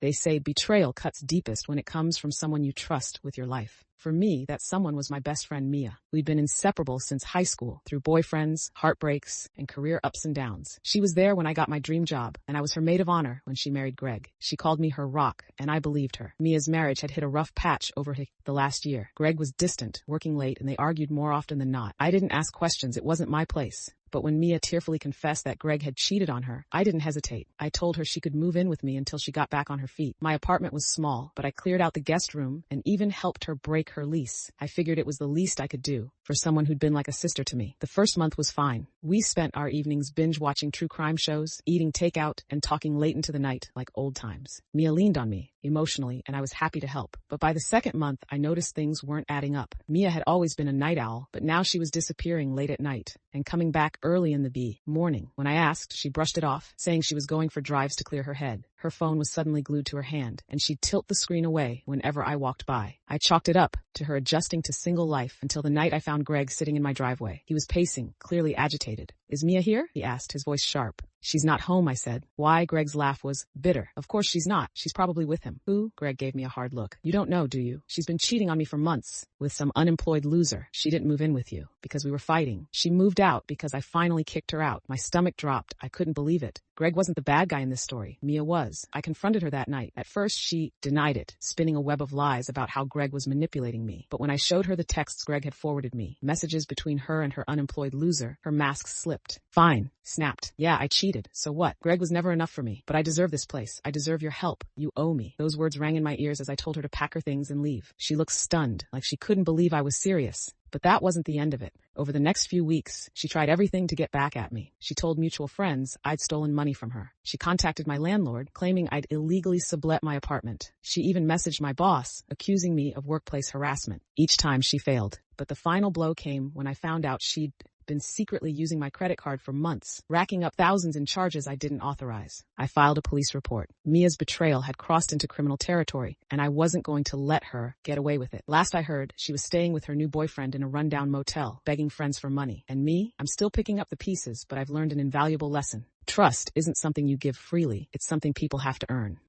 They say betrayal cuts deepest when it comes from someone you trust with your life. For me, that someone was my best friend Mia. We'd been inseparable since high school, through boyfriends, heartbreaks, and career ups and downs. She was there when I got my dream job, and I was her maid of honor when she married Greg. She called me her rock, and I believed her. Mia's marriage had hit a rough patch over the last year. Greg was distant, working late, and they argued more often than not. I didn't ask questions. It wasn't my place. But when Mia tearfully confessed that Greg had cheated on her, I didn't hesitate. I told her she could move in with me until she got back on her feet. My apartment was small, but I cleared out the guest room and even helped her break her lease. I figured it was the least I could do for someone who'd been like a sister to me. The first month was fine. We spent our evenings binge-watching true crime shows, eating takeout, and talking late into the night like old times. Mia leaned on me emotionally, and I was happy to help. But by the second month, I noticed things weren't adding up. Mia had always been a night owl, but now she was disappearing late at night and coming back early in the morning. When I asked, she brushed it off, saying she was going for drives to clear her head. Her phone was suddenly glued to her hand, and she'd tilt the screen away whenever I walked by. I chalked it up to her adjusting to single life until the night I found Greg sitting in my driveway. He was pacing, clearly agitated. "Is Mia here?" he asked, his voice sharp. "She's not home," I said. Why? Greg's laugh was bitter. "Of course she's not. She's probably with him." "Who?" Greg gave me a hard look. "You don't know, do you? She's been cheating on me for months with some unemployed loser. She didn't move in with you because we were fighting. She moved out because I finally kicked her out." My stomach dropped. I couldn't believe it. Greg wasn't the bad guy in this story. Mia was. I confronted her that night. At first, she denied it, spinning a web of lies about how Greg was manipulating me. But when I showed her the texts Greg had forwarded me, messages between her and her unemployed loser, her mask slipped. "Fine," snapped. "Yeah, I cheated. So what? Greg was never enough for me. But I deserve this place. I deserve your help. You owe me." Those words rang in my ears as I told her to pack her things and leave. She looked stunned, like she couldn't believe I was serious. But that wasn't the end of it. Over the next few weeks, she tried everything to get back at me. She told mutual friends I'd stolen money from her. She contacted my landlord, claiming I'd illegally sublet my apartment. She even messaged my boss, accusing me of workplace harassment. Each time she failed. But the final blow came when I found out she'd been secretly using my credit card for months, racking up thousands in charges I didn't authorize. I filed a police report. Mia's betrayal had crossed into criminal territory, and I wasn't going to let her get away with it. Last I heard, she was staying with her new boyfriend in a rundown motel, begging friends for money. And me? I'm still picking up the pieces, but I've learned an invaluable lesson. Trust isn't something you give freely. It's something people have to earn.